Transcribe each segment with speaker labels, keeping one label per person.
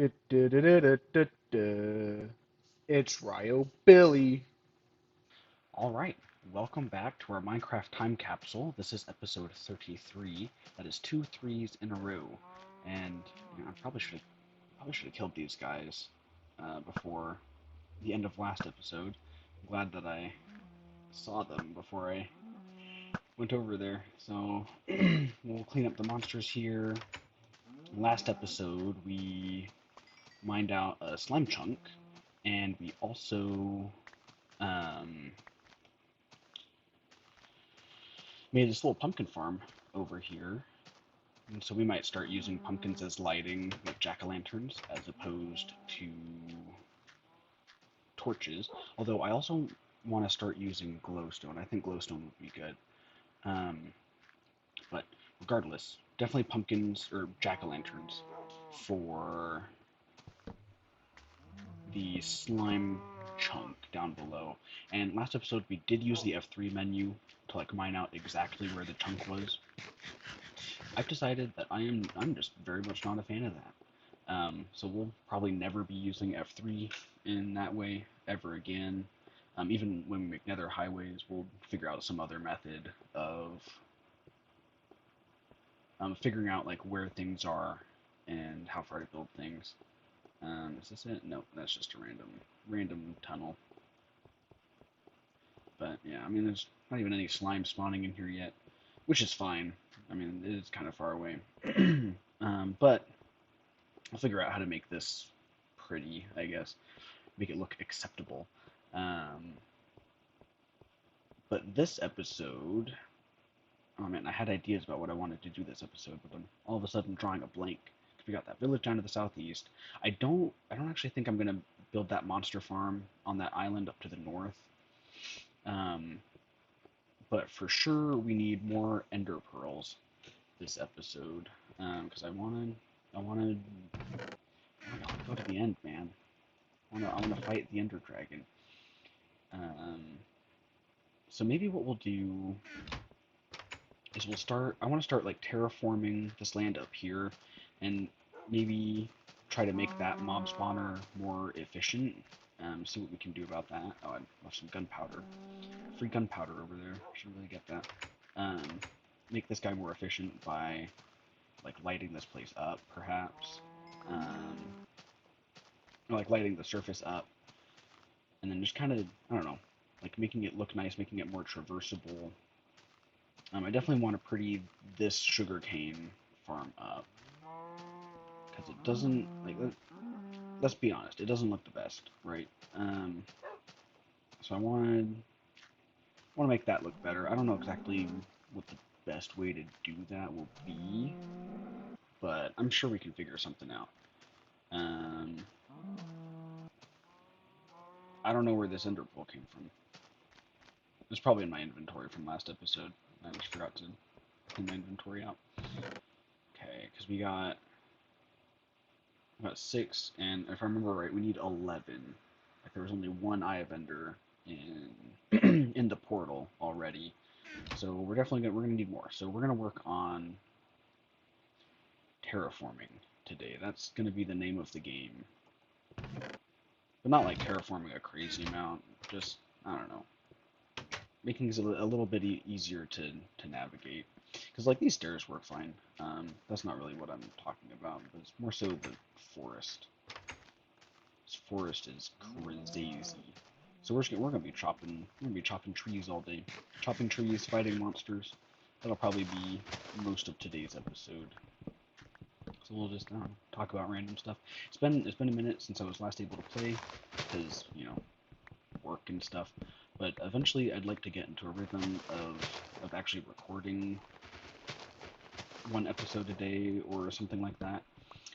Speaker 1: Du-du-du-du-du-du-du. It's Ryo Billy.
Speaker 2: All right, welcome back to our Minecraft time capsule. This is episode 33. That is two threes in a row, and I probably should have killed these guys before the end of last episode. I'm glad that I saw them before I went over there. So we'll clean up the monsters here. Last episode we mined out a slime chunk, and we also um, made this little pumpkin farm over here. And so we might start using pumpkins as lighting, like jack-o'-lanterns, as opposed to torches. Although I also want to start using glowstone. I think glowstone would be good. Um, but regardless, definitely pumpkins or jack-o'-lanterns for the slime chunk down below. And last episode we did use the F3 menu to like mine out exactly where the chunk was. I've decided that I'm just very much not a fan of that. So we'll probably never be using F3 in that way ever again. Even when we make nether highways, we'll figure out some other method of figuring out like where things are and how far to build things. Is this it? No, that's just a random tunnel. But yeah, I mean, there's not even any slime spawning in here yet, which is fine. I mean, it is kind of far away. But I'll figure out how to make this pretty, I guess. Make it look acceptable. Um, but this episode, oh man, I had ideas about what I wanted to do this episode, but I'm all of a sudden drawing a blank. Because we got that village down to the southeast. I don't actually think I'm gonna build that monster farm on that island up to the north. Um, but for sure we need more ender pearls this episode. Because I wanted go to the end, man. I wanna fight the ender dragon. Um, so maybe what we'll do is I want to start like terraforming this land up here, and maybe try to make that mob spawner more efficient. See what we can do about that. Oh, I left some gunpowder. Free gunpowder over there. Should really get that. Um, make this guy more efficient by like lighting this place up, perhaps. Um, or, like lighting the surface up, and then just kind of I don't know, like making it look nice, making it more traversable. I definitely want to pretty this sugarcane farm up because it doesn't like. Let's be honest, it doesn't look the best, right? So I want to make that look better. I don't know exactly what the best way to do that will be, but I'm sure we can figure something out. Um, I don't know where this ender pearl came from. It's probably in my inventory from last episode. I just forgot to clean my inventory out. Okay, because we got 6, and if I remember right, we need 11. Like there was only one eye of ender in in the portal already, so we're gonna need more. So we're gonna work on terraforming today. That's gonna be the name of the game, but not like terraforming a crazy amount. Just I don't know, making it a little bit easier to navigate. Because like these stairs work fine. That's not really what I'm talking about, but it's more so the forest. This forest is crazy. So we're gonna be chopping trees all day, chopping trees, fighting monsters. That'll probably be most of today's episode. So we'll just talk about random stuff. It's been a minute since I was last able to play, because work and stuff. But eventually, I'd like to get into a rhythm of actually recording one episode a day or something like that.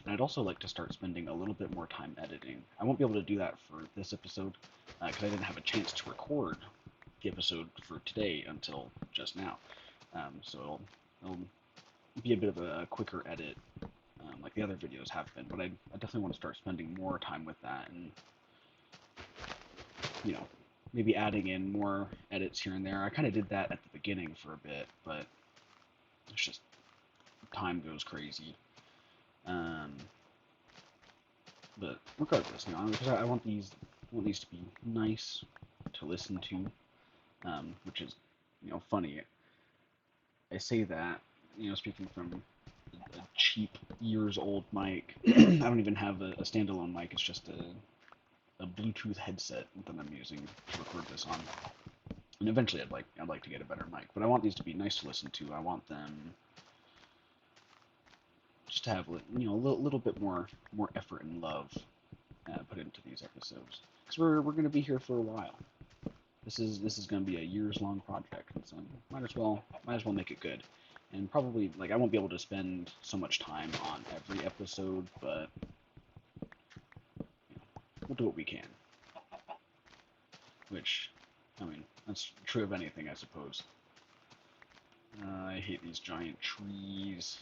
Speaker 2: And I'd also like to start spending a little bit more time editing. I won't be able to do that for this episode because I didn't have a chance to record the episode for today until just now. So it'll be a bit of a quicker edit, like the other videos have been. But I definitely want to start spending more time with that, and you know, maybe adding in more edits here and there. I kind of did that at the beginning for a bit, but it's just time goes crazy. Um, But regardless, because I want these to be nice to listen to, which is, funny. I say that, speaking from a cheap years old mic. I don't even have a standalone mic. It's just a Bluetooth headset that I'm using to record this on. And eventually, I'd like to get a better mic. But I want these to be nice to listen to. I want them just to have a little bit more effort and love put into these episodes, because we're going to be here for a while. This is going to be a years long project, and so might as well make it good. And probably, like, I won't be able to spend so much time on every episode, but we'll do what we can. Which, I mean, that's true of anything, I suppose. I hate these giant trees.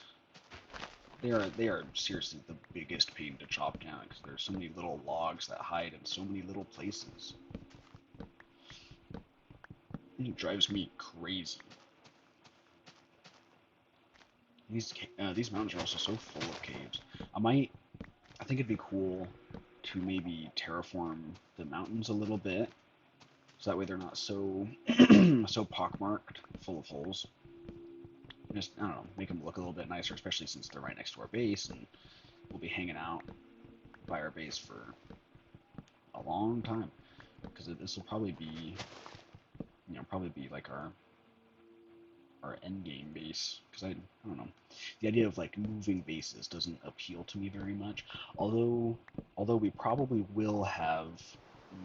Speaker 2: They are seriously the biggest pain to chop down, because there's so many little logs that hide in so many little places. It drives me crazy. These mountains are also so full of caves. I think it'd be cool to maybe terraform the mountains a little bit, so that way they're not so so pockmarked, full of holes. Just, I don't know, make them look a little bit nicer, especially since they're right next to our base, and we'll be hanging out by our base for a long time, because this will probably be, like our end game base, because I don't know, the idea of like moving bases doesn't appeal to me very much. Although we probably will have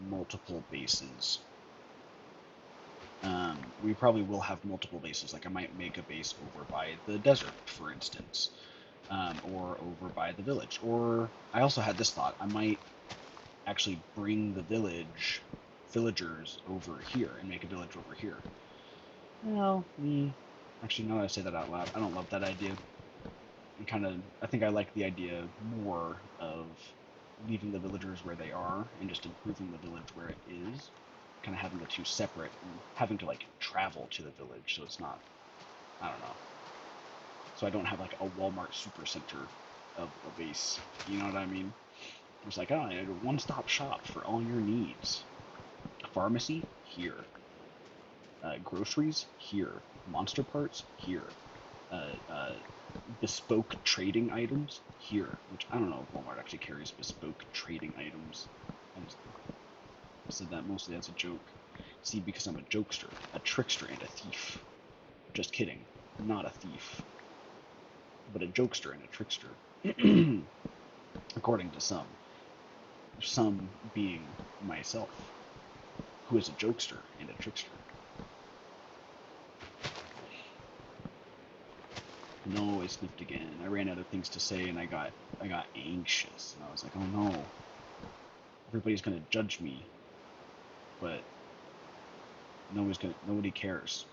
Speaker 2: multiple bases. We probably will have multiple bases. Like, I might make a base over by the desert, for instance, or over by the village. Or I also had this thought: I might actually bring the villagers over here and make a village over here. Well, actually, now that I say that out loud, I don't love that idea. I think I like the idea more of leaving the villagers where they are and just improving the village where it is. Kind of having the two separate and having to like travel to the village, so it's not, I don't know. So I don't have like a Walmart supercenter of a base. You know what I mean? It's like, oh, a one-stop shop for all your needs. Pharmacy here. Groceries here. Monster parts here. Bespoke trading items here, which I don't know if Walmart actually carries bespoke trading items. I just said that mostly as a joke. See, because I'm a jokester, a trickster, and a thief. Just kidding, not a thief, but a jokester and a trickster. According to some. Some being myself, who is a jokester and a trickster. No, I sniffed again. I ran out of things to say, and I got anxious, and I was like, oh no, everybody's gonna judge me, but nobody cares,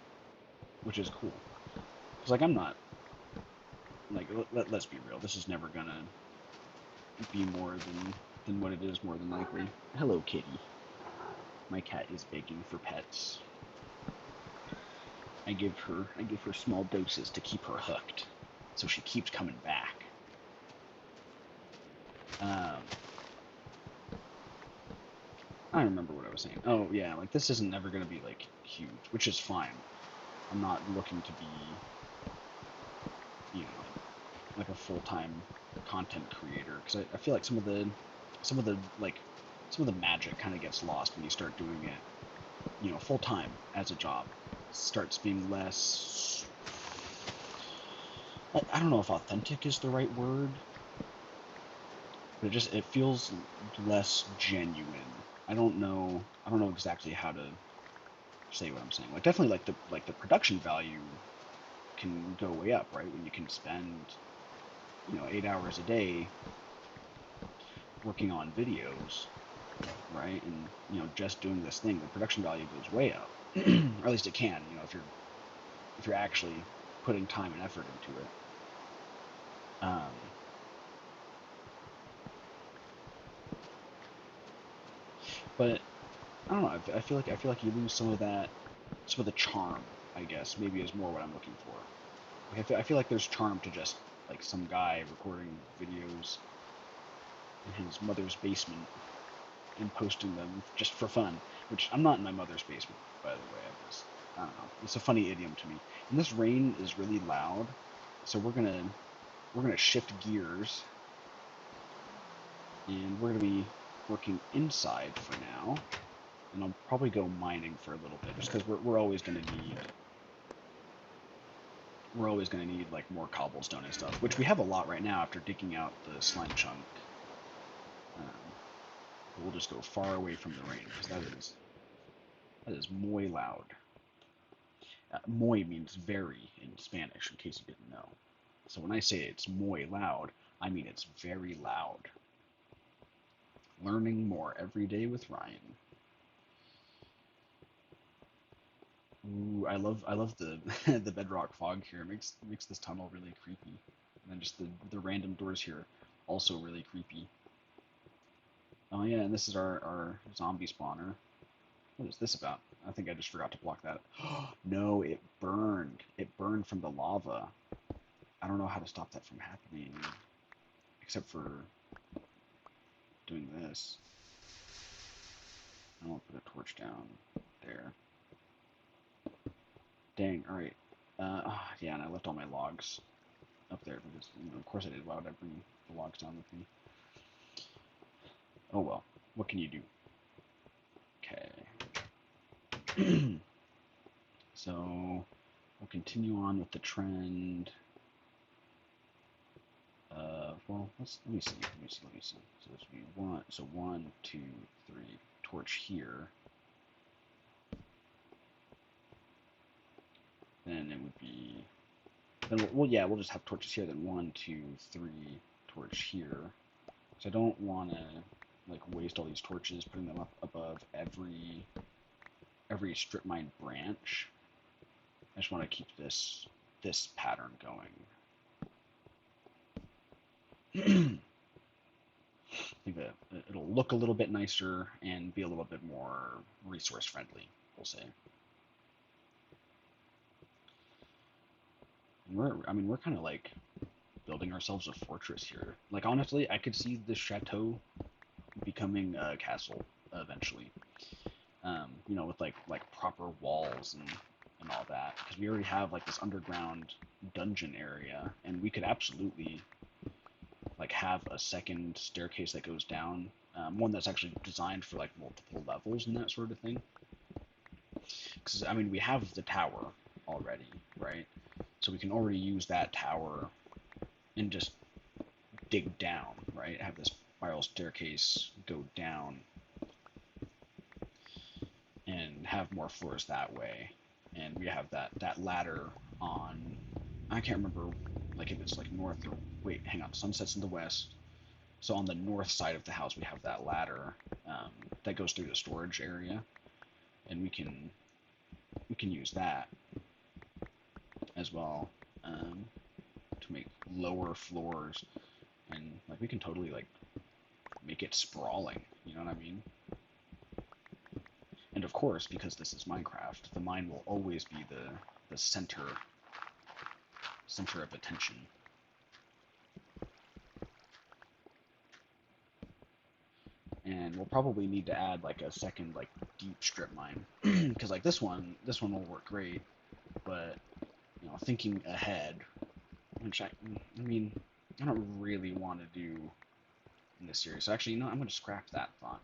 Speaker 2: which is cool. Cause like, I'm not, like, let's be real, this is never gonna be more than what it is, more than likely. Hello, kitty. My cat is begging for pets. I give her small doses to keep her hooked, so she keeps coming back. I don't remember what I was saying. Oh yeah, like, this isn't ever gonna be like huge, which is fine. I'm not looking to be, like a full-time content creator, because I feel like some of the magic kind of gets lost when you start doing it, full-time as a job. It starts being less. I don't know if authentic is the right word, but it feels less genuine. I don't know exactly how to say what I'm saying. Like, definitely, like the production value can go way up, right? When you can spend 8 hours a day working on videos, right? And just doing this thing, the production value goes way up, or at least it can. If you're actually putting time and effort into it. But I don't know. I feel like you lose some of the charm. I guess maybe is more what I'm looking for. Like, I feel like there's charm to just like some guy recording videos in his mother's basement and posting them just for fun. Which I'm not in my mother's basement, by the way. I don't know. It's a funny idiom to me. And this rain is really loud, so we're gonna shift gears, and we're gonna be working inside for now. And I'll probably go mining for a little bit, just because we're always gonna need like more cobblestone and stuff, which we have a lot right now after digging out the slime chunk. Um, we'll just go far away from the rain, because that is muy loud. Muy means very in Spanish, in case you didn't know. So when I say it's muy loud, I mean it's very loud. Learning more every day with Ryan. Ooh, I love the the bedrock fog here. It makes this tunnel really creepy. And then just the random doors here, also really creepy. Oh yeah, and this is our zombie spawner. What is this about? I think I just forgot to block that. No, it burned. It burned from the lava. I don't know how to stop that from happening, except for doing this. I'm gonna put a torch down there. Dang, alright. Yeah, and I left all my logs up there because, of course I did. Why would I bring the logs down with me? Oh well, what can you do? Okay. So, we'll continue on with the trend. Well, let me see. So this would be one, two, three, torch here. Then it would be, then we'll just have torches here. Then one, two, three, torch here. So I don't want to like waste all these torches putting them up above every strip mine branch. I just want to keep this pattern going. I think that it'll look a little bit nicer and be a little bit more resource friendly, we'll say. And we're kind of like building ourselves a fortress here. Like honestly, I could see this chateau becoming a castle eventually. With like proper walls and all that, because we already have like this underground dungeon area, and we could absolutely like have a second staircase that goes down, one that's actually designed for like multiple levels and that sort of thing. Because we have the tower already, right? So we can already use that tower and just dig down, right? Have this spiral staircase go down and have more floors that way. And we have that ladder on, I can't remember like if it's like north or, wait, hang on, sunset's in the west. So on the north side of the house we have that ladder that goes through the storage area, and we can use that as well, to make lower floors, and like we can totally like make it sprawling, you know what I mean? And of course, because this is Minecraft, the mine will always be the center of attention. And we'll probably need to add like a second like deep strip mine, because like this one will work great, but thinking ahead, which I don't really want to do in this series. So actually, I'm going to scrap that thought.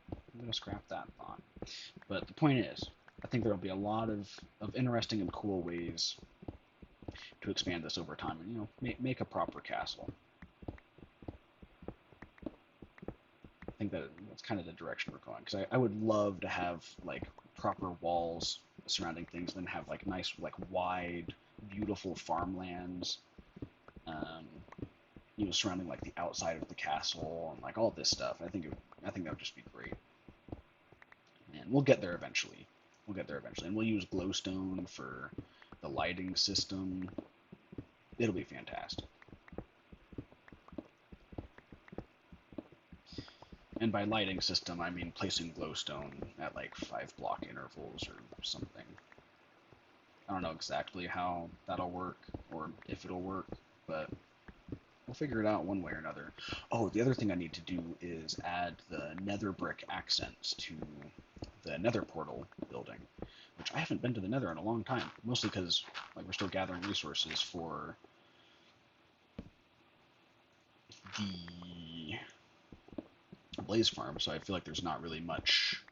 Speaker 2: But the point is, I think there'll be a lot of interesting and cool ways to expand this over time, and make a proper castle. I think that's kind of the direction we're going, because I would love to have like proper walls surrounding things, and then have like nice like wide, beautiful farmlands, surrounding like the outside of the castle and like all this stuff. I think that would just be great, and we'll get there eventually. And we'll use glowstone for the lighting system. It'll be fantastic. And by lighting system, I mean placing glowstone at like 5 block intervals or something. I don't know exactly how that'll work or if it'll work, but we'll figure it out one way or another. Oh, the other thing I need to do is add the nether brick accents to the nether portal building, which I haven't been to the nether in a long time, mostly because like we're still gathering resources for the blaze farm, so I feel like there's not really much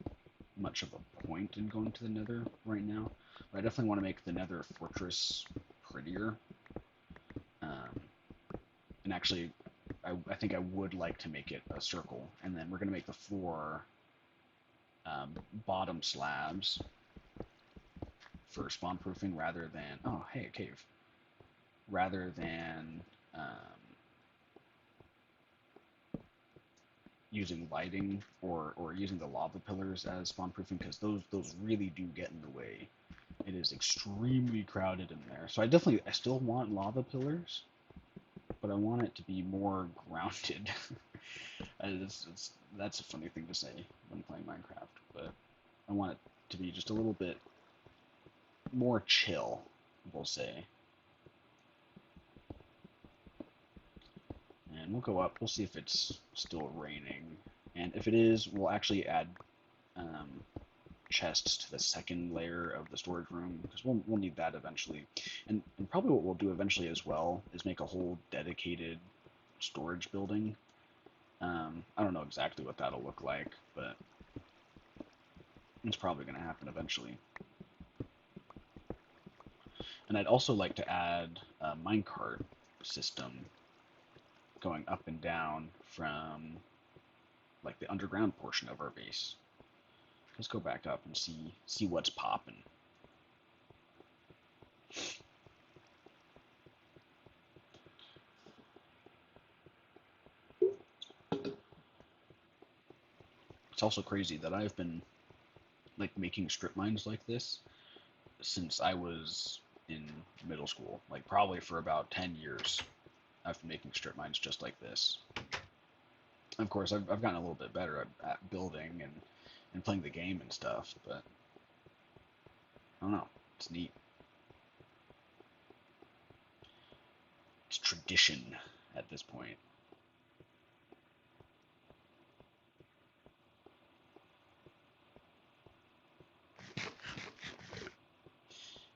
Speaker 2: of a point in going to the nether right now. But I definitely want to make the nether fortress prettier. Um, and actually, I think I would like to make it a circle, and then we're going to make the floor bottom slabs for spawn proofing rather than, oh, hey, a cave, rather than using lighting or using the lava pillars as spawn proofing, because those really do get in the way. It is extremely crowded in there. So I still want lava pillars, but I want it to be more grounded. That's a funny thing to say when playing Minecraft, but I want it to be just a little bit more chill, we'll say. And we'll go up, we'll see if it's still raining. And if it is, we'll actually add um, chests to the second layer of the storage room, because we'll need that eventually. And probably what we'll do eventually as well is make a whole dedicated storage building. I don't know exactly what that'll look like, but it's probably going to happen eventually. And I'd also like to add a minecart system going up and down from like the underground portion of our base. Let's go back up and see what's popping. It's also crazy that I've been like making strip mines like this since I was in middle school. Like probably for about 10 years I've been making strip mines just like this. Of course, I've gotten a little bit better at building and playing the game and stuff, but I don't know. It's neat. It's tradition at this point.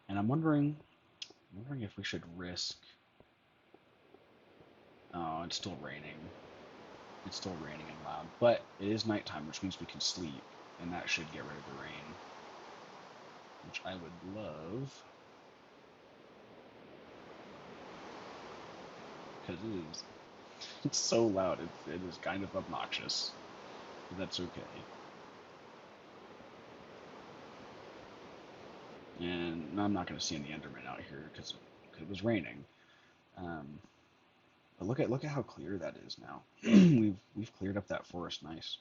Speaker 2: And I'm wondering if we should risk. Oh, it's still raining. It's still raining and loud, but it is nighttime, which means we can sleep, and that should get rid of the rain, which I would love, because it's so loud. It is kind of obnoxious, but that's okay. And I'm not going to see any Enderman out here because it was raining. Um, but look at how clear that is now. we've cleared up that forest nice.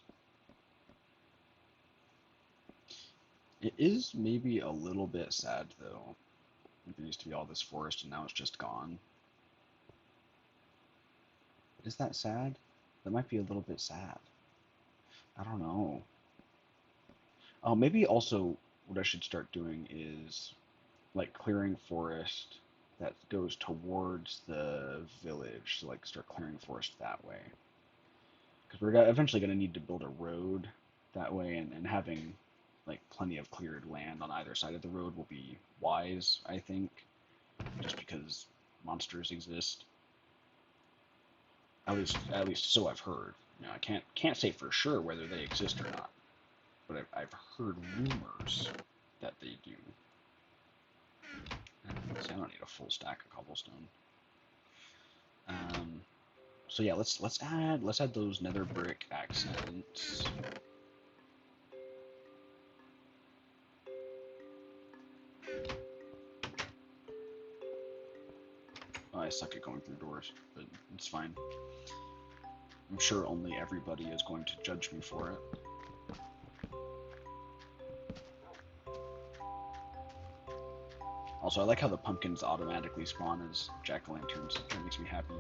Speaker 2: It is maybe a little bit sad though. There used to be all this forest and now it's just gone. Is that sad? That might be a little bit sad. I don't know. Oh, maybe also what I should start doing is like clearing forest that goes towards the village. So like start clearing forest that way. Because we're eventually going to need to build a road that way, and having like plenty of cleared land on either side of the road will be wise, I think, just because monsters exist. At least so I've heard. You know, I can't say for sure whether they exist or not, but I've heard rumors that they do. See, I don't need a full stack of cobblestone. So yeah, let's add those nether brick accents. Oh, I suck at going through doors, but it's fine. I'm sure only everybody is going to judge me for it. Also, I like how the pumpkins automatically spawn as jack-o'-lanterns. That makes me happy.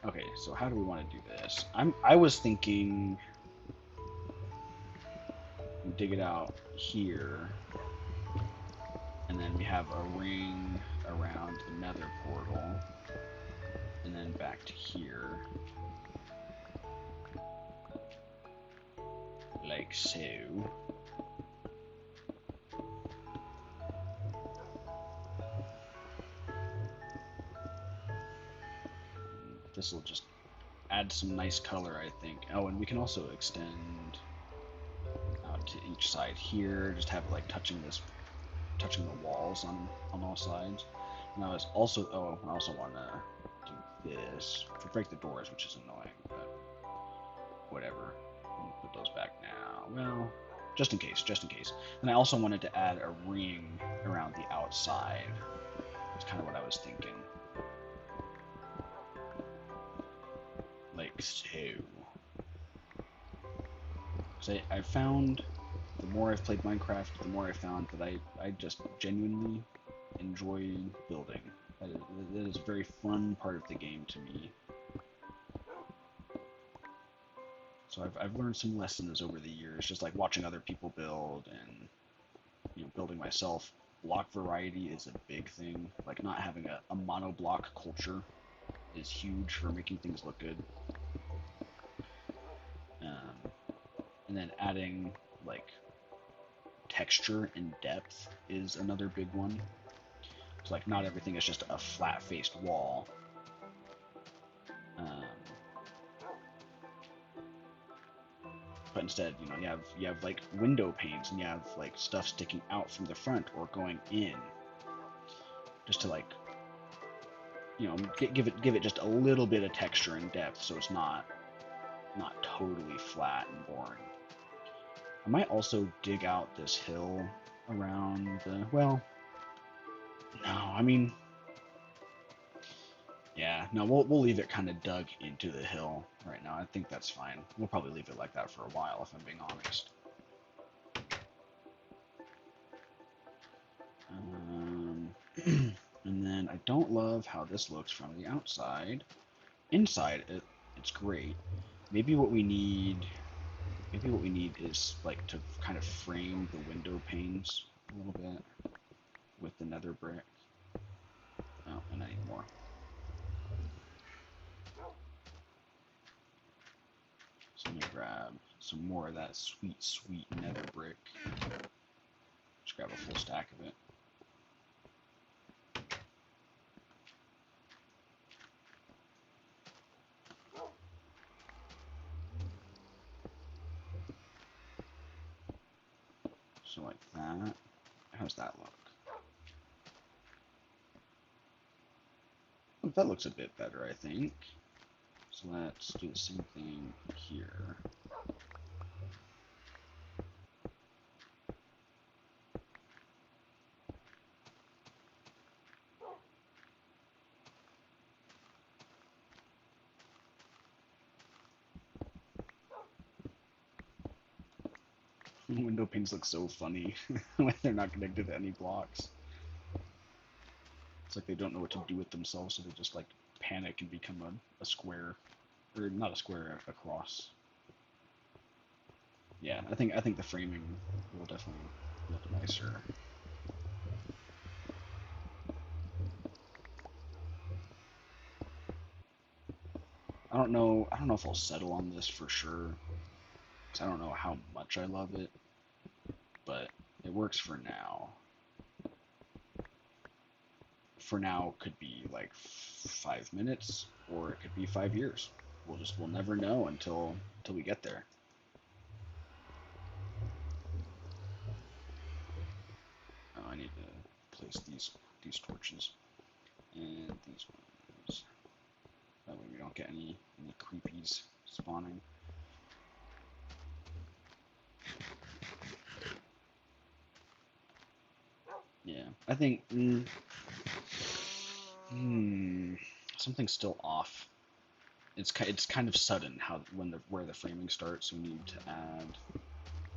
Speaker 2: Okay, so how do we want to do this? I was thinking we dig it out here, and then we have a ring around the nether portal. and then back to here, like so. This will just add some nice color, I think. Oh, and we can also extend out to each side here, just have it like touching the walls on all sides. And I was also, I also want to do this to break the doors, which is annoying, but whatever. I'll put those back now. Well, just in case, just in case. And I also wanted to add a ring around the outside. That's kind of what I was thinking. Like so. So I found, the more I've played Minecraft, the more I found that I just genuinely enjoy building. That is a very fun part of the game to me. So I've learned some lessons over the years, just like watching other people build and building myself. Block variety is a big thing. Like not having a mono block culture is huge for making things look good. And then adding like texture and depth is another big one. So like not everything is just a flat-faced wall. Um, but instead, you have like window panes and you have like stuff sticking out from the front or going in, just to like give it just a little bit of texture and depth, so it's not totally flat and boring. I might also dig out this hill around the, well, no, I mean, yeah, no, we'll leave it kind of dug into the hill right now. I think that's fine. We'll probably leave it like that for a while, if I'm being honest. And then I don't love how this looks from the outside. Inside, it's great. Maybe what we need is like to kind of frame the window panes a little bit with the nether brick. Oh, and I need more. So I'm gonna grab some more of that sweet, sweet nether brick. Just grab a full stack of it. So like that. How's that look? Oh, that looks a bit better, I think. So let's do the same thing here. Window panes look so funny when they're not connected to any blocks. It's like they don't know what to do with themselves, so they just like panic and become a square, or not a square, a cross. Yeah, I think the framing will definitely look nicer. I don't know if I'll settle on this for sure, because I don't know how much I love it, but it works for now. For now could be like 5 minutes, or it could be 5 years. We'll never know until we get there. Oh, I need to place these torches and these ones. That way we don't get any creepies spawning. Yeah, I think something's still off. It's kind of sudden where the framing starts. We need to add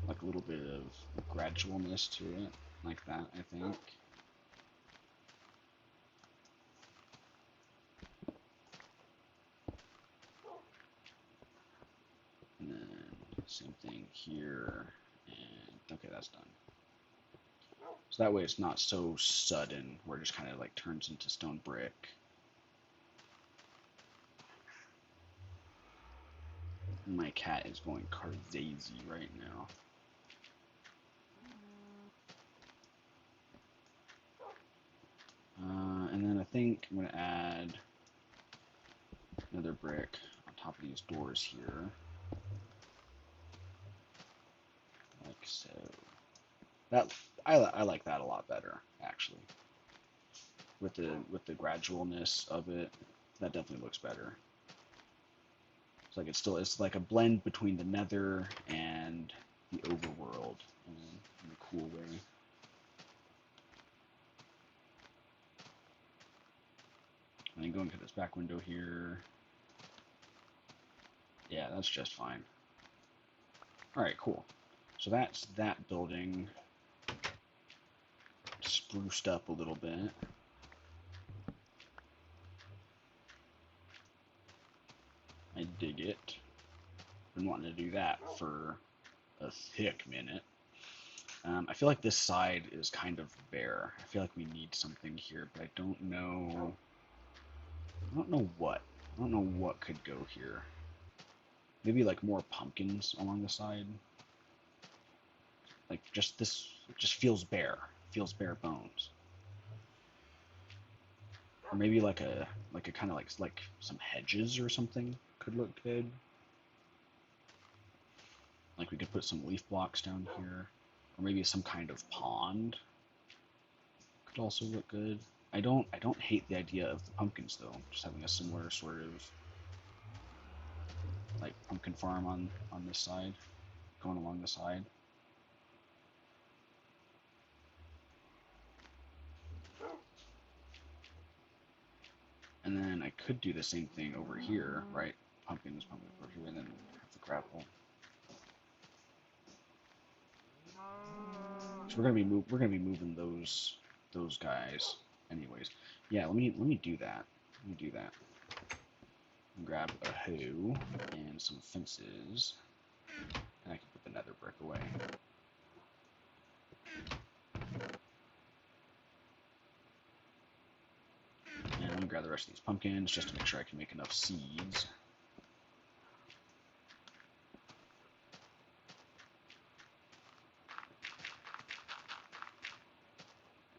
Speaker 2: like a little bit of gradualness to it, like that, I think. And then same thing here, and okay, that's done. So that way it's not so sudden where it just kind of like turns into stone brick. My cat is going crazy right now. And then I think I'm going to add another brick on top of these doors here, like so. That I like that a lot better, actually. With the gradualness of it, that definitely looks better. It's like a blend between the Nether and the overworld in a cool way. And then going to this back window here. Yeah, that's just fine. Alright, cool. So that's that building spruced up a little bit. I dig it. Been wanting to do that for a thick minute. I feel like this side is kind of bare. I feel like we need something here, but I don't know. I don't know what. I don't know what could go here. Maybe like more pumpkins along the side. Like just this, it just feels bare. Feels bare bones. Or maybe like a kind of like some hedges or something could look good. Like we could put some leaf blocks down here, or maybe some kind of pond could also look good. I don't hate the idea of the pumpkins though. Just having a similar sort of like pumpkin farm on this side, going along the side. And then I could do the same thing over here, right? Pumpkins over here, and then have the gravel. So we're gonna be moving those guys, anyways. Yeah, let me do that. Let me do that. Grab a hoe and some fences, and I can put the nether brick away. And let me grab the rest of these pumpkins just to make sure I can make enough seeds.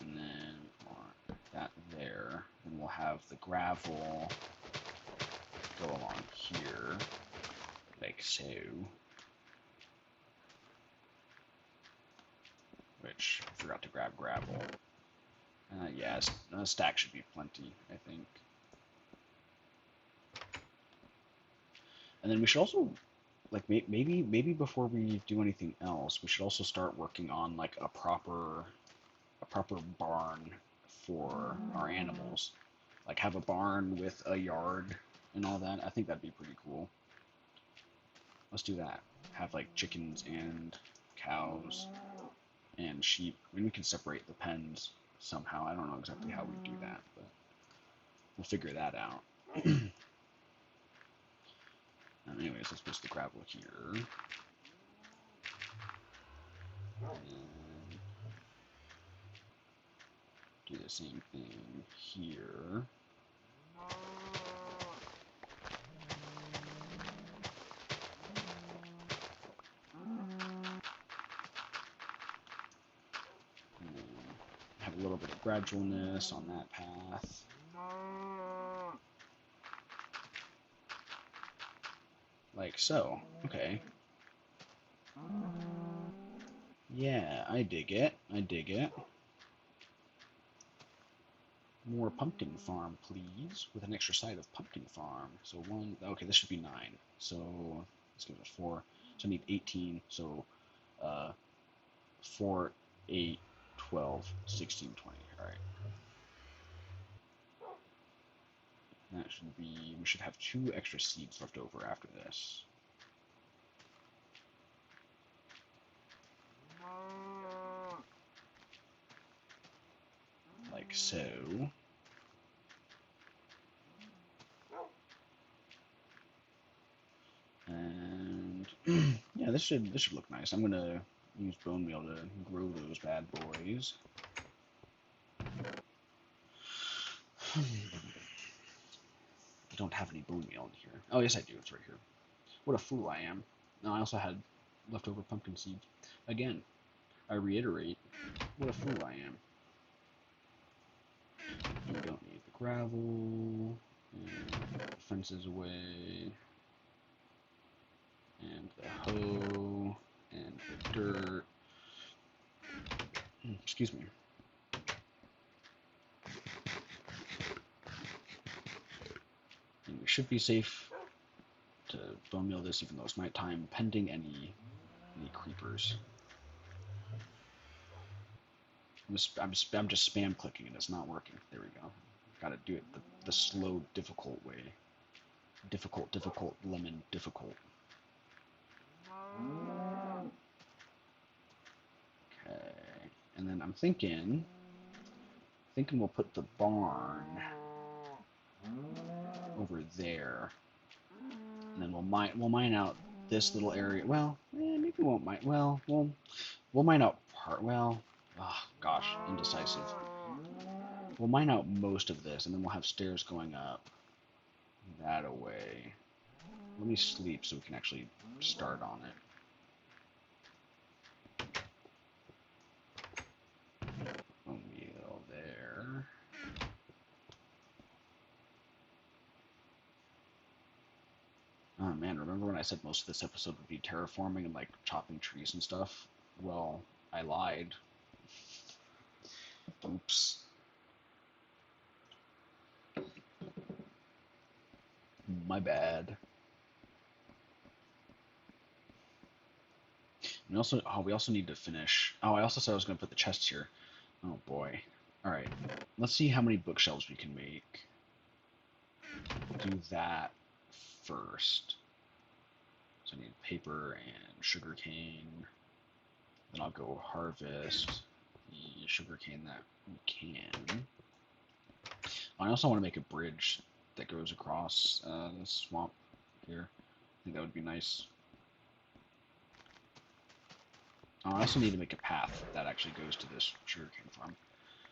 Speaker 2: And then mark that there. And we'll have the gravel go along here, like so. Which, I forgot to grab gravel. Yeah, a stack should be plenty, I think. And then we should also, like, maybe before we do anything else, we should also start working on like a proper barn for our animals. Like have a barn with a yard and all that. I think that'd be pretty cool. Let's do that. Have like chickens and cows and sheep. I mean, we can separate the pens somehow. I don't know exactly how we do that, but we'll figure that out. Anyways, let's put the gravel here. And do the same thing here. Have a little bit of gradualness on that path. Like so. Okay. Yeah, I dig it. I dig it. More pumpkin farm, please, with an extra side of pumpkin farm. So one, okay, this should be 9. So let's give it 4. So I need 18. So 4, 8, 12, 16, 20. All right. That should be, we should have 2 extra seeds left over after this. Like so. And yeah, this should look nice. I'm gonna use bone meal to grow those bad boys. I don't have any bone meal in here. Oh yes, I do. It's right here. What a fool I am. No, I also had leftover pumpkin seeds. Again, I reiterate, what a fool I am. We don't need the gravel. And fences away. And the hoe. And the dirt. Excuse me. And we should be safe to bone meal this, even though it's nighttime, pending any creepers. I'm just spam clicking and it's not working. There we go. Gotta do it the slow, difficult way. Difficult, lemon, difficult. Okay. And then I'm thinking we'll put the barn over there. And then we'll mine out this little area. Well, maybe we won't mine. Well, we'll mine out part. Well, oh, gosh, indecisive. We'll mine out most of this, and then we'll have stairs going up that away. Let me sleep so we can actually start on it. Wheel there. Oh man, remember when I said most of this episode would be terraforming and like chopping trees and stuff? Well, I lied. Oops. My bad. We also need to finish. Oh, I also said I was going to put the chests here. Oh boy. All right. Let's see how many bookshelves we can make. We'll do that first. So I need paper and sugar cane. Then I'll go harvest the sugar cane that we can. I also want to make a bridge that goes across the swamp here. I think that would be nice. I also need to make a path that actually goes to this sugarcane farm.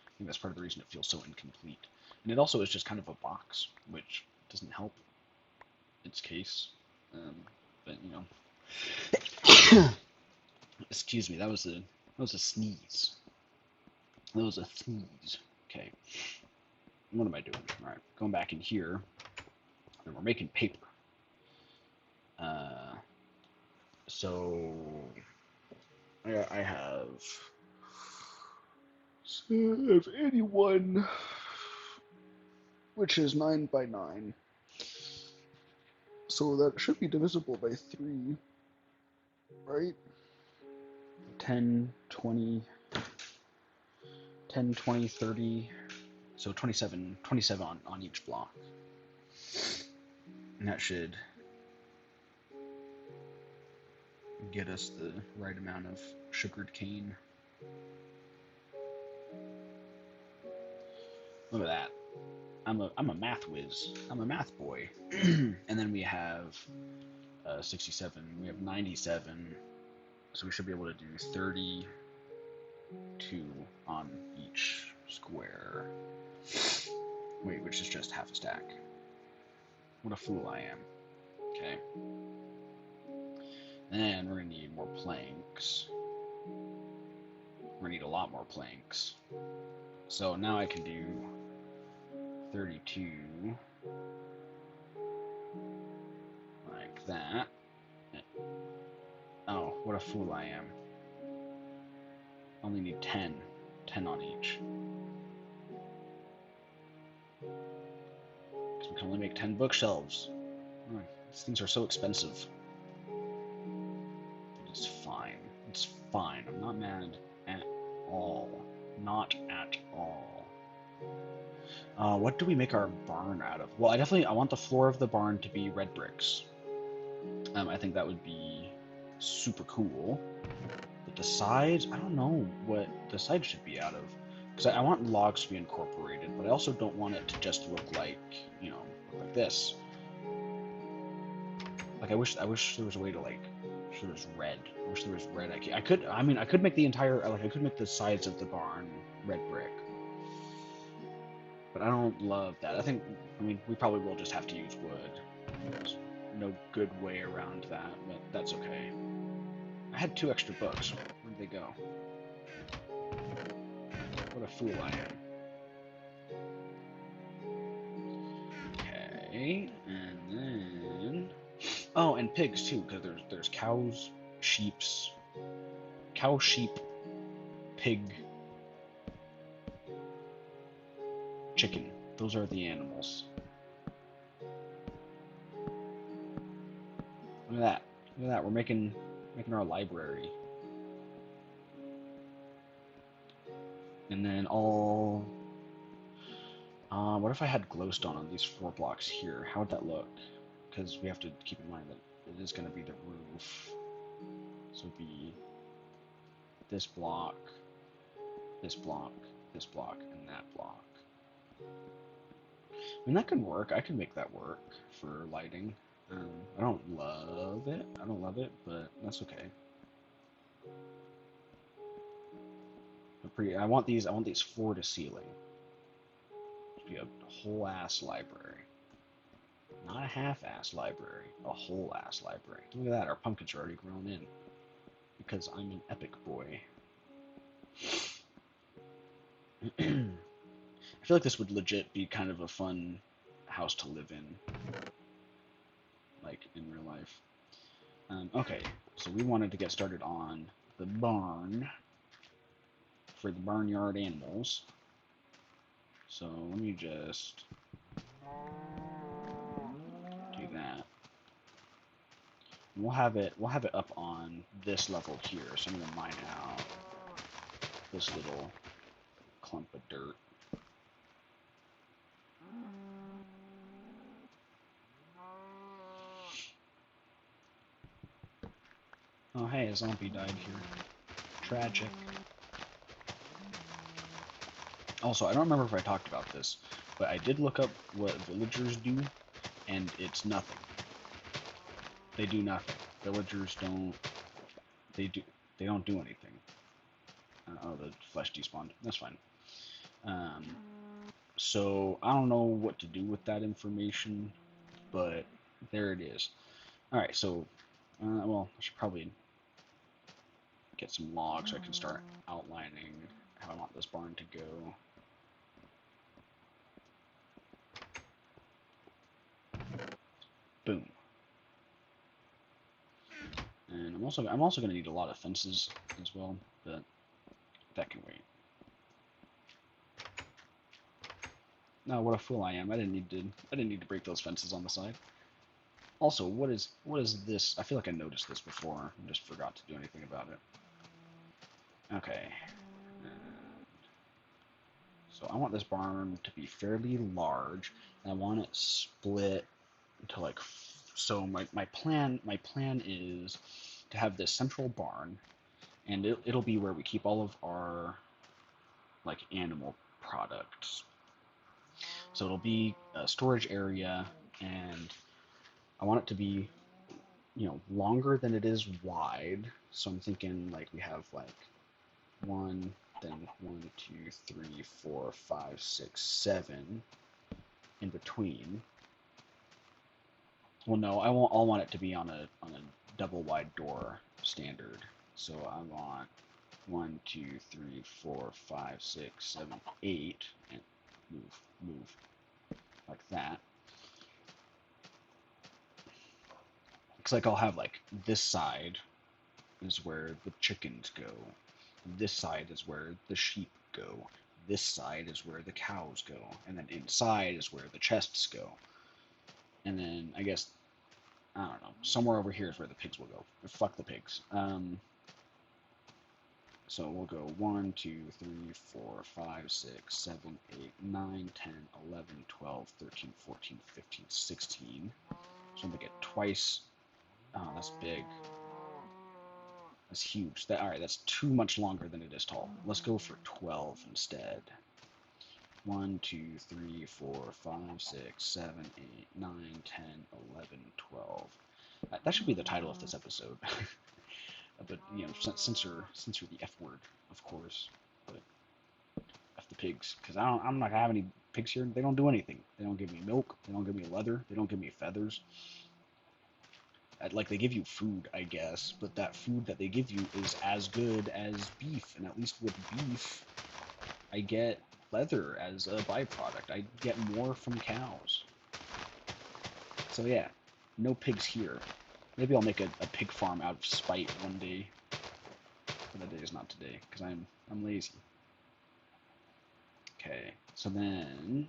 Speaker 2: I think that's part of the reason it feels so incomplete. And it also is just kind of a box, which doesn't help its case. But you know, excuse me, that was a sneeze. That was a sneeze. Okay, what am I doing? All right, going back in here, and we're making paper. So I have 81, which is 9 by 9. So that should be divisible by 3, right? 10, 20, 10, 20, 30, so 27 on each block. And that should get us the right amount of sugared cane. Look at that. I'm a math whiz. I'm a math boy. And then we have 67. We have 97. So we should be able to do 32 on each square. Wait, which is just half a stack. What a fool I am. Okay. Then we're going to need more planks. We're going to need a lot more planks. So now I can do 32 like that. Oh, what a fool I am. Only need 10 on each. Because we can only make 10 bookshelves. Oh, these things are so expensive. It's fine. It's fine. I'm not mad at all. Not at all. What do we make our barn out of? Well, I want the floor of the barn to be red bricks. I think that would be super cool. But the sides, I don't know what the sides should be out of. Because I want logs to be incorporated, but I also don't want it to just look like, look like this. Like I wish there was a way to like, there was red. I wish there was red. I could make the entire, I could make the sides of the barn red brick. But I don't love that. We probably will just have to use wood. no good way around that, but that's okay. I had 2 extra books. Where'd they go? What a fool I am. Okay, and then oh, and pigs too, because there's cows, sheep, pig, chicken. Those are the animals. Look at that. Look at that. We're making our library. And then all. What if I had glowstone on these 4 blocks here? How would that look? Because we have to keep in mind that it is going to be the roof. So it'd be this block, this block, this block, and that block. And that could work. I could make that work for lighting. I don't love it. But that's okay. I want these 4 to ceiling. Be a whole ass library. Not a half-ass library, a whole ass library. Look at that, our pumpkins are already grown in. Because I'm an epic boy. I feel like this would legit be kind of a fun house to live in. Like, in real life. Okay, so we wanted to get started on the barn for the barnyard animals. So let me just do that. And we'll have it up on this level here. So I'm gonna mine out this little clump of dirt. Oh hey, a zombie died here. Tragic. Also, I don't remember if I talked about this, but I did look up what villagers do, and it's nothing. They do nothing. Villagers don't. They don't do anything. Oh, the flesh despawned. That's fine. Um, so I don't know what to do with that information, but there it is. All right, so well, I should probably get some logs so I can start outlining how I want this barn to go. Boom. And I'm also going to need a lot of fences as well, but that can wait. No, what a fool I am! I didn't need to break those fences on the side. Also, what is this? I feel like I noticed this before and just forgot to do anything about it. Okay. So I want this barn to be fairly large, and I want it split into like. So my plan is to have this central barn, and it'll be where we keep all of our like animal products. So it'll be a storage area, and I want it to be, longer than it is wide. So I'm thinking like we have like one, then 1, 2, 3, 4, 5, 6, 7 in between. Well, no, I'll want it to be on a double wide door standard. So I want 1, 2, 3, 4, 5, 6, 7, 8, and move like that. Looks like I'll have like this side is where the chickens go. This side is where the sheep go. This side is where the cows go. And then inside is where the chests go. And then I guess, I don't know, somewhere over here is where the pigs will go. Fuck the pigs. So we'll go 1, 2, 3, 4, 5, 6, 7, 8, 9, 10, 11, 12, 13, 14, 15, 16. So I'm gonna get twice. Oh, that's big. That's huge. Alright, that's too much longer than it is tall. Let's go for 12 instead. 1, 2, 3, 4, 5, 6, 7, 8, 9, 10, 11, 12. That should be the title of this episode. But, censor the F word, of course. But F the pigs. Because I'm not going to have any pigs here. They don't do anything. They don't give me milk. They don't give me leather. They don't give me feathers. Like, they give you food, I guess, but that food that they give you is as good as beef, and at least with beef, I get leather as a byproduct. I get more from cows. So yeah, no pigs here. Maybe I'll make a pig farm out of spite one day. But the day is not today, because I'm lazy. Okay, so then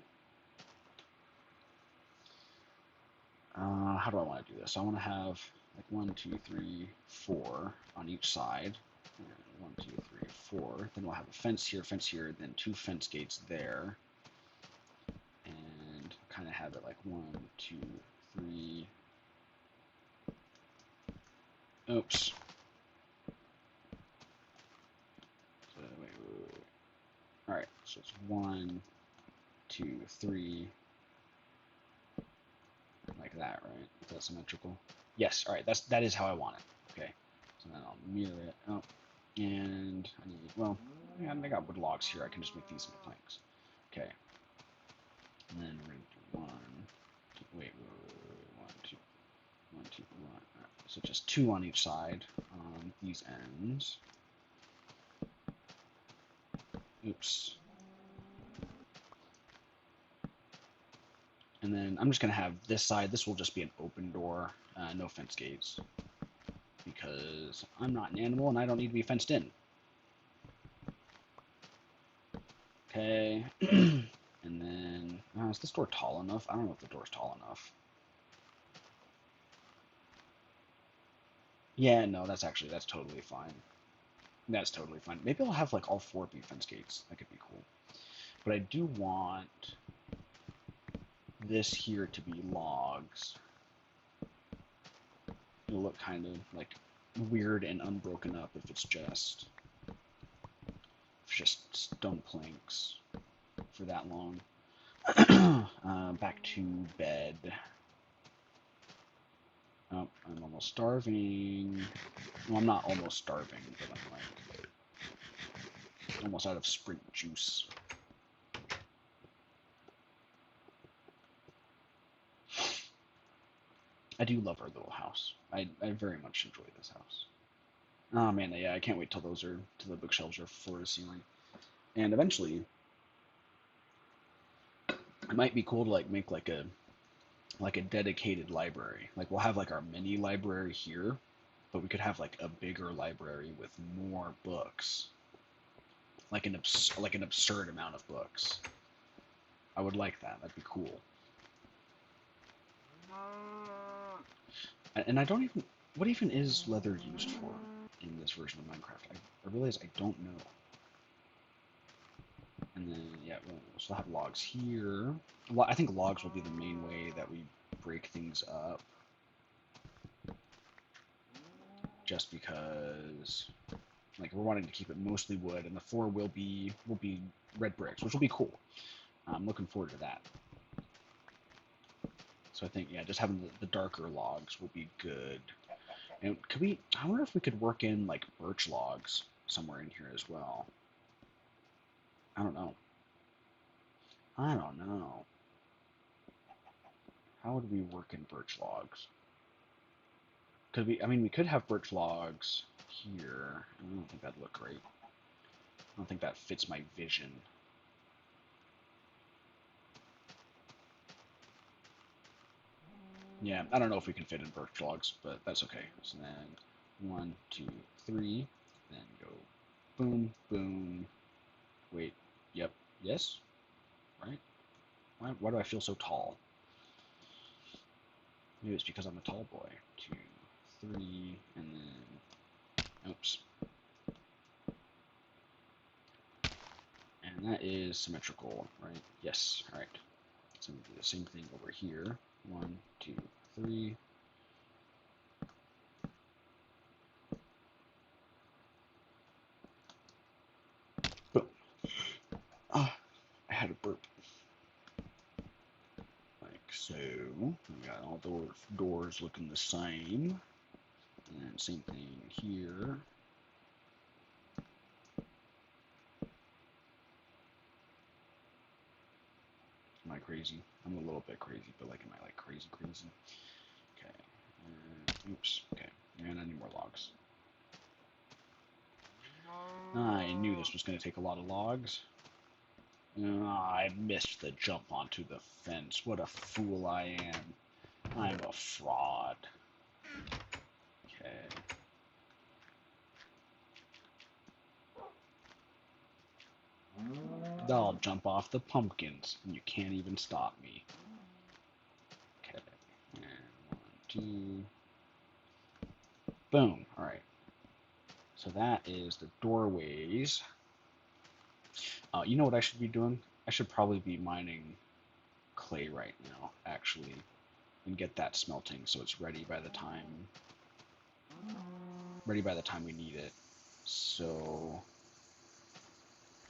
Speaker 2: how do I want to do this? I want to have like 1, 2, 3, 4 on each side. And 1, 2, 3, 4. Then we'll have a fence here, then 2 fence gates there. And kind of have it like 1, 2, 3. Oops. So, wait. All right, so it's 1, 2, 3, like that, right? Is that symmetrical? Yes. All right, that is how I want it. Okay. So then I'll mirror it. Oh, and I need, well, yeah, I got wood logs here. I can just make these into planks. Okay. And then we're gonna do 1, 2, wait, 1, 2, 1, 2, 1. All right. So just 2 on each side on these ends. Oops. And then I'm just gonna have this side. This will just be an open door, no fence gates, because I'm not an animal and I don't need to be fenced in. Okay. And then, is this door tall enough? I don't know if the door's tall enough. Yeah, no, that's totally fine. That's totally fine. Maybe I'll have like all 4 be fence gates. That could be cool. But I do want this here to be logs. It'll look kind of like weird and unbroken up if it's just stone planks for that long. Back to bed. Oh, I'm almost starving. Well, I'm not almost starving, but I'm like almost out of sprint juice. I do love our little house. I very much enjoy this house. Oh man, yeah, I can't wait till the bookshelves are floor to ceiling. And eventually, it might be cool to like make like a dedicated library. Like we'll have like our mini library here, but we could have like a bigger library with more books. Like an absurd amount of books. I would like that. That'd be cool. And I don't even, what even is leather used for in this version of Minecraft? I realize I don't know. And then, yeah, we'll still have logs here. Well, I think logs will be the main way that we break things up. Just because, like, we're wanting to keep it mostly wood, and the 4 will be red bricks, which will be cool. I'm looking forward to that. So I think, yeah, just having the darker logs will be good. And I wonder if we could work in, like, birch logs somewhere in here as well. I don't know. I don't know. How would we work in birch logs? We could have birch logs here. I don't think that'd look great. I don't think that fits my vision. Yeah, I don't know if we can fit in birch logs, but that's okay. So then 1, 2, 3, then go boom, boom. Wait, yep, yes, right? Why do I feel so tall? Maybe it's because I'm a tall boy. 2, 3, and then, oops. And that is symmetrical, right? Yes, all right. So I'm gonna do the same thing over here. 1, 2, 3. Boom. Ah, I had a burp. Like so. We got all doors looking the same. And same thing here. Am I crazy? I'm a little bit crazy, but like, am I like crazy? Okay. Oops. Okay. And I need more logs. I knew this was going to take a lot of logs. I missed the jump onto the fence. What a fool I am. I'm a fraud. Okay. I'll jump off the pumpkins, and you can't even stop me. Okay. And 1, 2. Boom. Alright. So that is the doorways. You know what I should be doing? I should probably be mining clay right now, actually, and get that smelting so it's ready by the time we need it. So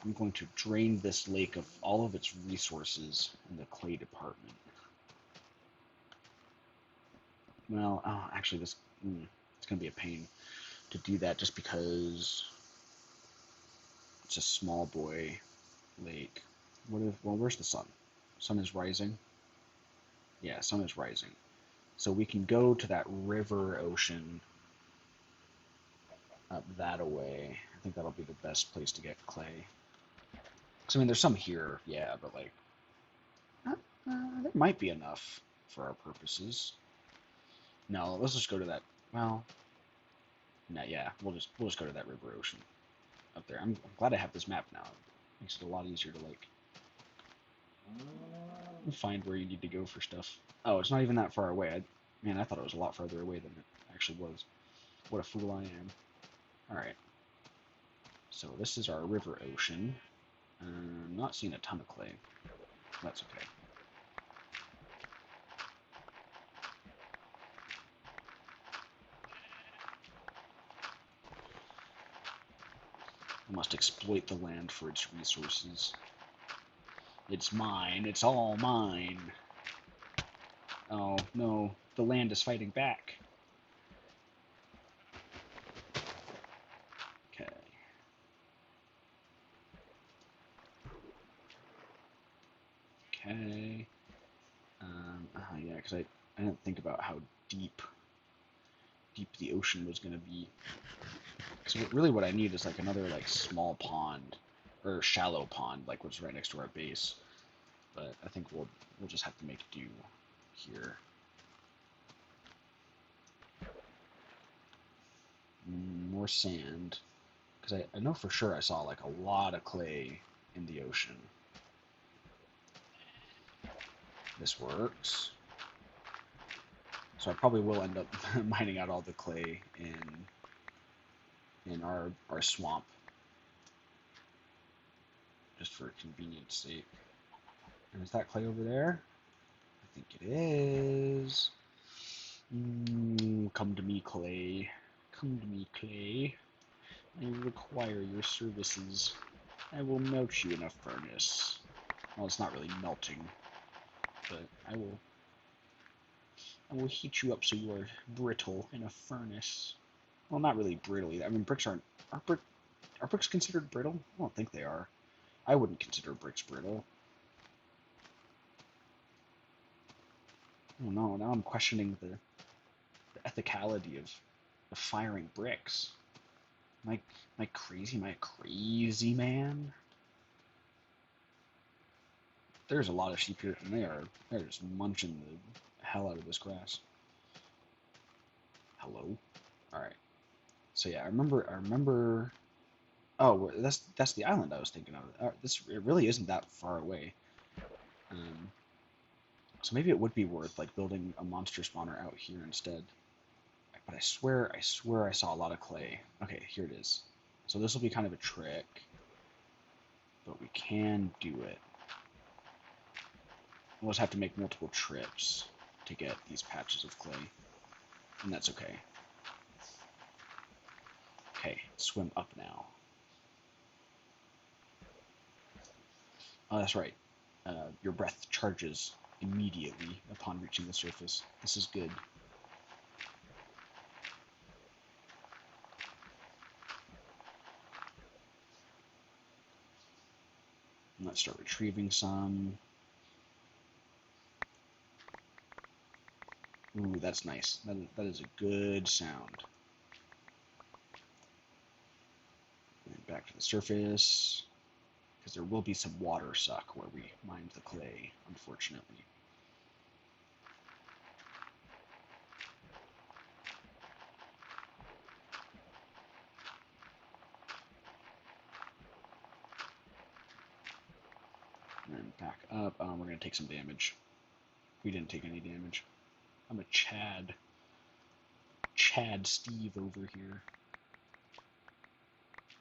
Speaker 2: I'm going to drain this lake of all of its resources in the clay department. Well, actually, it's going to be a pain to do that just because it's a small boy lake. Well, where's the sun? Sun is rising. Yeah, sun is rising. So we can go to that river ocean up that away. I think that'll be the best place to get clay. Because, I mean, there's some here, yeah, but, like, there might be enough for our purposes. No, let's just go to that. Well, no, yeah, we'll just go to that river ocean up there. I'm glad I have this map now. It makes it a lot easier to, like, find where you need to go for stuff. Oh, it's not even that far away. Man, I thought it was a lot farther away than it actually was. What a fool I am. Alright. So this is our river ocean. I'm not seeing a ton of clay. That's okay. I must exploit the land for its resources. It's mine. It's all mine. Oh, no. The land is fighting back. Okay. Okay. Yeah, because I didn't think about how deep the ocean was going to be. Because really what I need is like another like small pond or shallow pond, like what's right next to our base. But I think we'll just have to make do here. More sand, because I know for sure I saw like a lot of clay in the ocean. This works. So I probably will end up mining out all the clay in our swamp, just for convenience sake. And is that clay over there? I think it is. Come to me, clay. Come to me, clay. I require your services. I will melt you in a furnace. Well, it's not really melting, but I will heat you up so you are brittle in a furnace. Well, not really brittle either. I mean, bricks aren't. Are bricks considered brittle? I don't think they are. I wouldn't consider bricks brittle. Oh no, now I'm questioning the ethicality of firing bricks. Am I crazy? Am I a crazy man? There's a lot of sheep here, and they're just munching the hell out of this grass. Hello. All right. So yeah, I remember. Oh, that's the island I was thinking of. It really isn't that far away. Um, so maybe it would be worth like building a monster spawner out here instead. But I swear I saw a lot of clay. Okay, here it is. So this will be kind of a trick, but we can do it. We'll just have to make multiple trips to get these patches of clay, and that's okay. Okay, swim up now. Oh, that's right. Your breath charges immediately upon reaching the surface. This is good. Let's start retrieving some. Ooh, that's nice. That is a good sound. And back to the surface, because there will be some water suck where we mined the clay, unfortunately. And then back up. We're going to take some damage. We didn't take any damage. I'm a Chad Steve over here.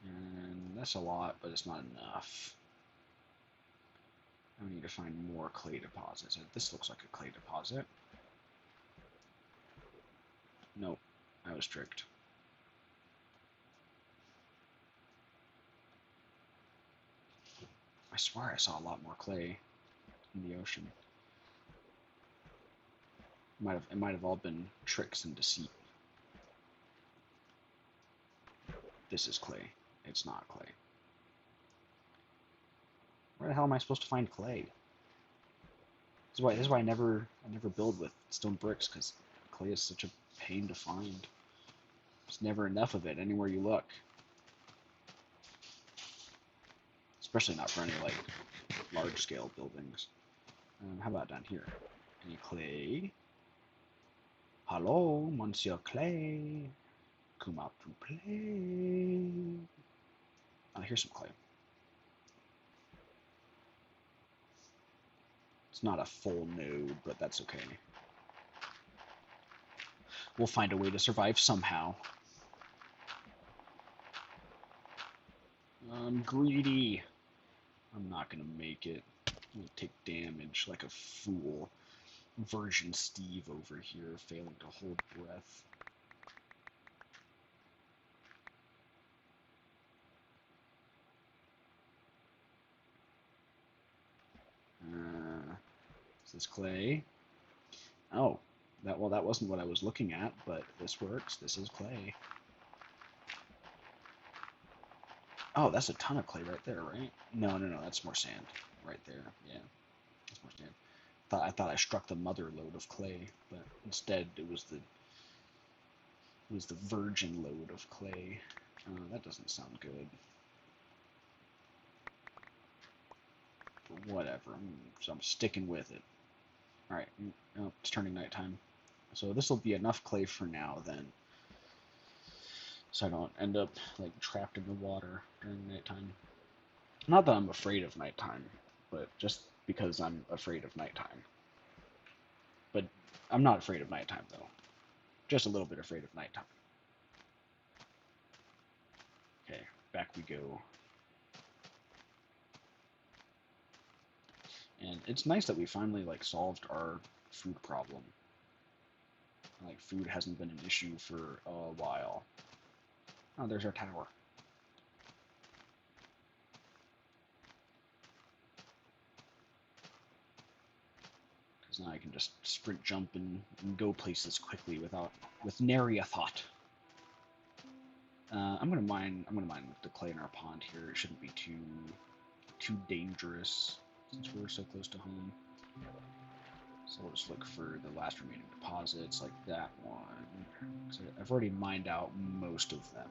Speaker 2: And that's a lot, but it's not enough. I need to find more clay deposits. This looks like a clay deposit. Nope, I was tricked. I swear I saw a lot more clay in the ocean. It might have all been tricks and deceit. This is clay. It's not clay. Where the hell am I supposed to find clay? This is why I never build with stone bricks, because clay is such a pain to find. There's never enough of it anywhere you look. Especially not for any like large scale buildings. How about down here? Any clay? Hello, Monsieur Clay. Come out to play. Here's some clay. It's not a full node, but that's okay. We'll find a way to survive somehow. I'm greedy. I'm not gonna make it. I'm gonna take damage like a fool. Virgin Steve over here, failing to hold breath. Is this clay? Oh, that wasn't what I was looking at, but this works. This is clay. Oh, that's a ton of clay right there, right? No, that's more sand right there. Yeah, that's more sand. I thought I struck the mother load of clay, but instead it was the virgin load of clay. That doesn't sound good. But whatever. So I'm sticking with it. All right. Oh, it's turning nighttime. So this will be enough clay for now then, so I don't end up like trapped in the water during nighttime. Not that I'm afraid of nighttime, but just because I'm afraid of nighttime. But I'm not afraid of nighttime though. Just a little bit afraid of nighttime. Okay, back we go. And it's nice that we finally like solved our food problem. Like food hasn't been an issue for a while. Oh, there's our tower. Because now I can just sprint, jump, and go places quickly with nary a thought. I'm gonna mine the clay in our pond here. It shouldn't be too dangerous since we're so close to home. So we'll just look for the last remaining deposits, like that one. So I've already mined out most of them.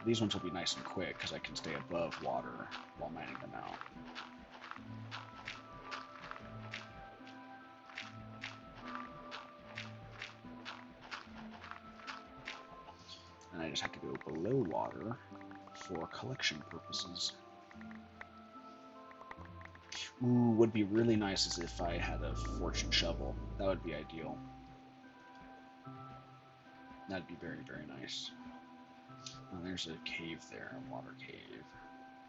Speaker 2: These ones will be nice and quick because I can stay above water while mining them out. And I just have to go below water for collection purposes. Ooh, would be really nice as if I had a fortune shovel. That would be ideal. That'd be very, very nice. Oh, there's a cave there, a water cave.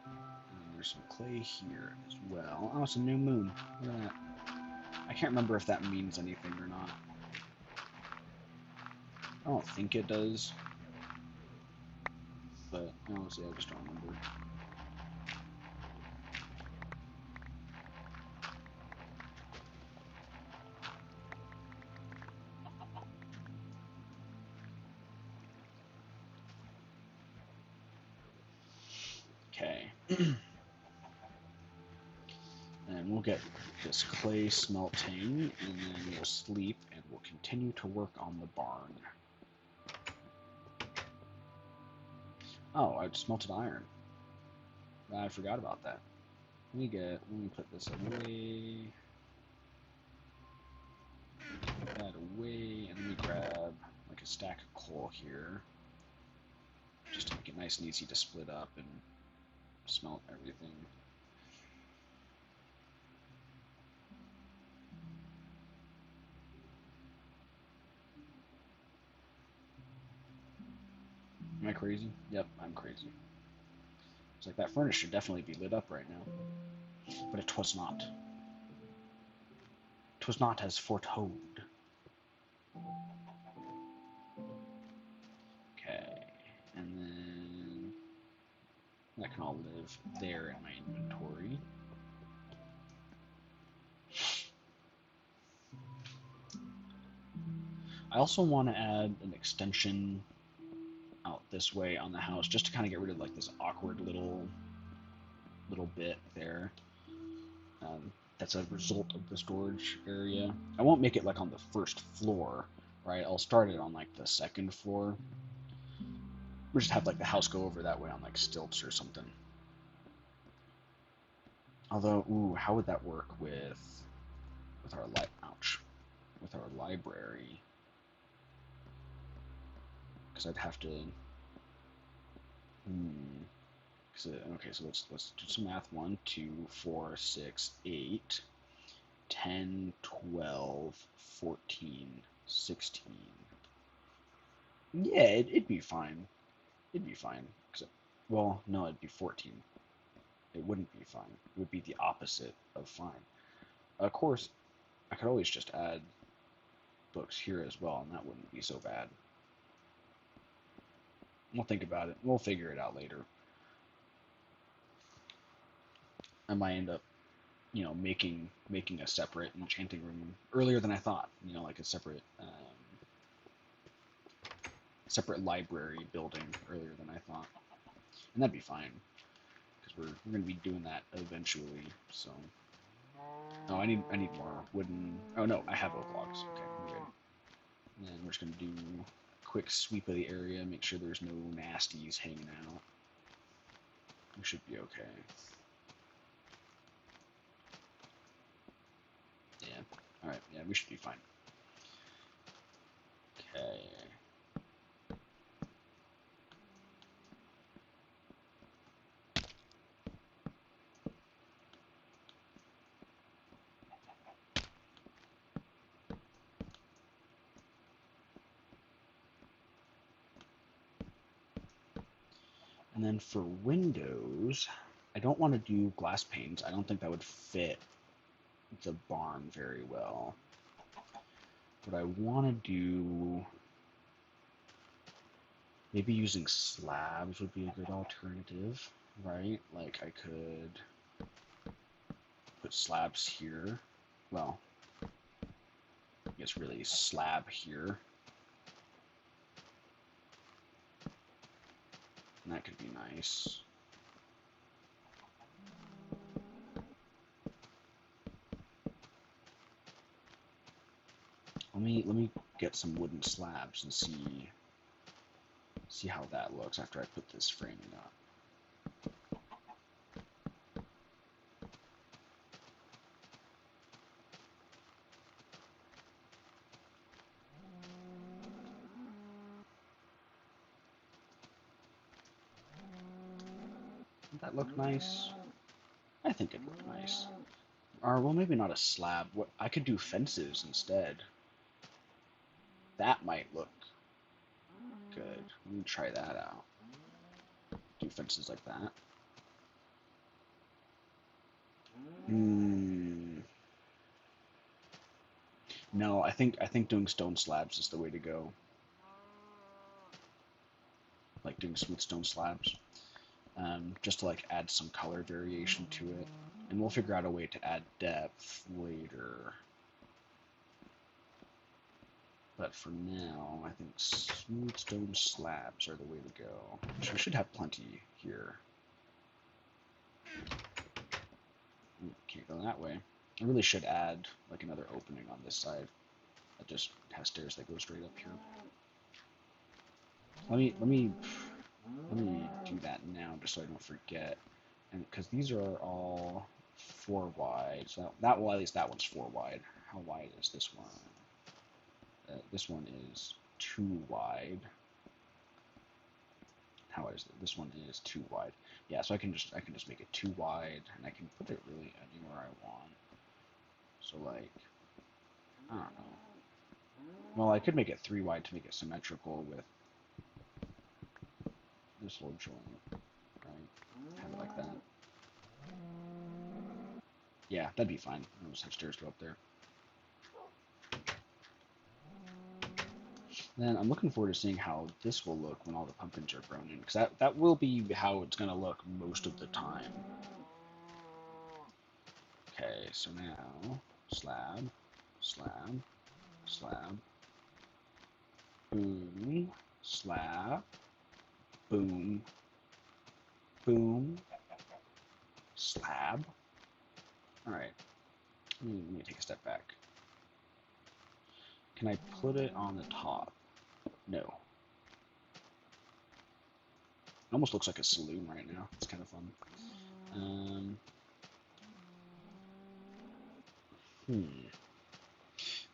Speaker 2: And there's some clay here as well. Oh, it's a new moon. Look at that. I can't remember if that means anything or not. I don't think it does. But honestly, I just don't remember. Okay. And we'll get this clay smelting, and then we'll sleep, and we'll continue to work on the barn. Oh, I smelted iron. I forgot about that. Let me put this away. Put that away, and let me grab like a stack of coal here, just to make it nice and easy to split up and smelt everything. Am I crazy? Yep, I'm crazy. It's like that furnace should definitely be lit up right now. But it was not. 'Twas not as foretold. Okay, and then that can all live there in my inventory. I also want to add an extension out this way on the house, just to kind of get rid of like this awkward little bit there. That's a result of the storage area. I won't make it like on the first floor, right? I'll start it on like the second floor. We'll just have like the house go over that way on like stilts or something. Although, ooh, how would that work with our with our library? Because I'd have to. Okay, so let's do some math. 1, 2, 4, 6, 8, 10, 12, 14, 16. Yeah, it'd be fine. It'd be fine. Well, no, it'd be 14. It wouldn't be fine. It would be the opposite of fine. Of course, I could always just add books here as well, and that wouldn't be so bad. We'll think about it. We'll figure it out later. I might end up, making a separate enchanting room earlier than I thought. Like a separate library building earlier than I thought, and that'd be fine because we're gonna be doing that eventually. So, oh, I need more wooden. Oh no, I have oak logs. Okay, we're good. And then we're just gonna do a quick sweep of the area, make sure there's no nasties hanging out. We should be okay. Yeah. All right. Yeah, we should be fine. Okay. And then for windows, I don't want to do glass panes. I don't think that would fit the barn very well. What I want to do, maybe using slabs would be a good alternative, right? Like I could put slabs here. Well, I guess really slab here. And that could be nice. Let me get some wooden slabs and see how that looks after I put this framing up. Does that look nice? I think it'd look nice. Or, well, maybe not a slab. What I could do fences instead. That might look good. Let me try that out. Do fences like that. No, I think doing stone slabs is the way to go. Like doing smooth stone slabs. Just to like add some color variation to it. And we'll figure out a way to add depth later. But for now, I think smooth stone slabs are the way to go. Which we should have plenty here. Can't go that way. I really should add like another opening on this side that just has stairs that go straight up here. Let me do that now just so I don't forget. And because these are all 4 wide, so that well, at least that one's 4 wide. How wide is this one? This one is 2 wide. How wide is it? This one is 2 wide. Yeah, so I can just make it 2 wide, and I can put it really anywhere I want. So like, I don't know. Well, I could make it 3 wide to make it symmetrical with this whole joint, right? Have it like that. Yeah, that'd be fine. I'll just have stairs go up there. Then I'm looking forward to seeing how this will look when all the pumpkins are grown in, because that will be how it's going to look most of the time. Okay, so now slab, slab, slab, boom, slab, boom, boom, slab. All right, let me take a step back. Can I put it on the top? No. It almost looks like a saloon right now. It's kind of fun.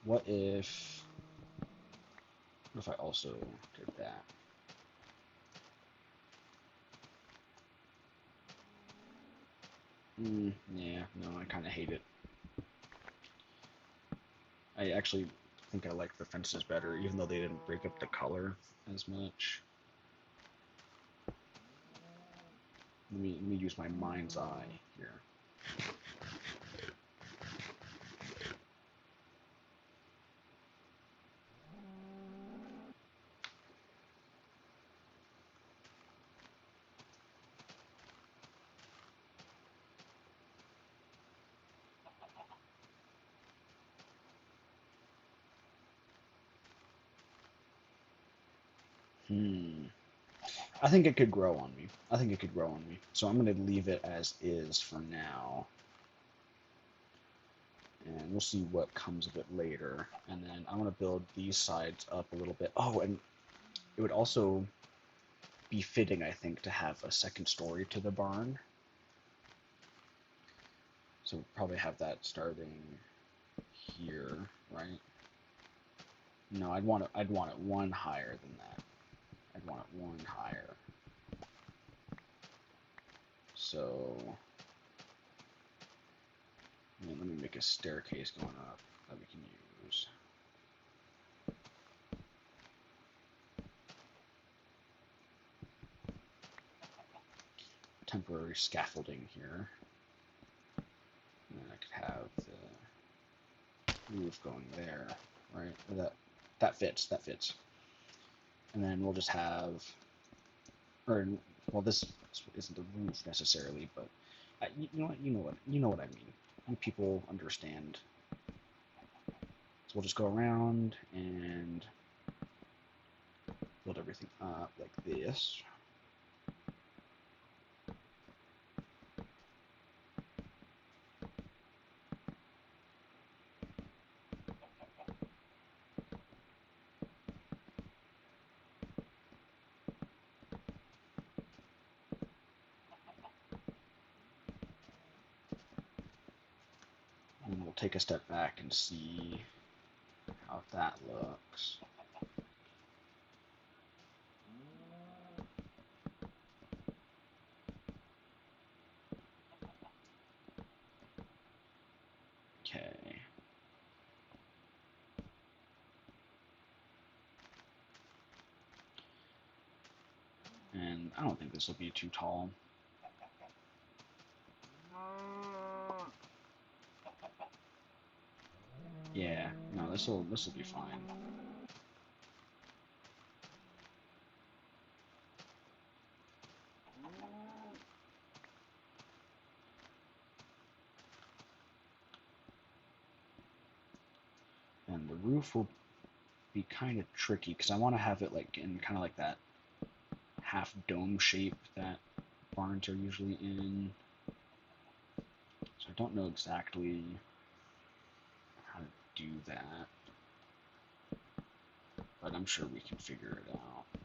Speaker 2: What if I also did that? Yeah, no, I kind of hate it. I actually think I like the fences better, even though they didn't break up the color as much. Let me use my mind's eye here. I think it could grow on me. I think it could grow on me. So I'm going to leave it as is for now. And we'll see what comes of it later. And then I want to build these sides up a little bit. Oh, and it would also be fitting, I think, to have a second story to the barn. So we'll probably have that starting here, right? No, I'd want it one higher than that. I'd want it one higher. So let me make a staircase going up that we can use. Temporary scaffolding here. And then I could have the roof going there, right? Or that fits. And then we'll just have, or well, this isn't the roof necessarily, but you know what I mean. You people understand. So we'll just go around and build everything up like this. And we'll take a step back and see how that looks. Okay. And I don't think this will be too tall. Yeah, no, this will be fine. And the roof will be kind of tricky because I want to have it like in kind of like that half dome shape that barns are usually in. So don't know exactly how to do that, but I'm sure we can figure it out. I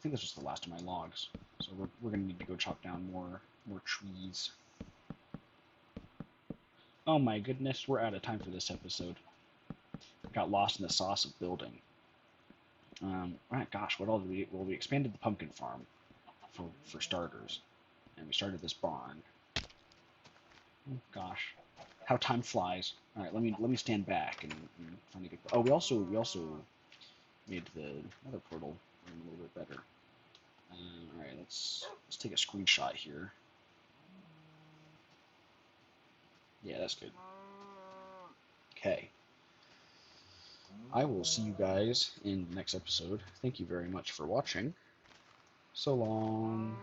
Speaker 2: think this was the last of my logs, so we're gonna need to go chop down more trees. Oh my goodness, we're out of time for this episode. Got lost in the sauce of building. Right, gosh, what all did we? Well, we expanded the pumpkin farm for starters, and we started this barn. Oh, gosh, how time flies. All right, let me stand back and find a good. Oh, we also made the nether portal a little bit better. All right, let's take a screenshot here. Yeah, that's good. Okay. I will see you guys in the next episode. Thank you very much for watching. So long.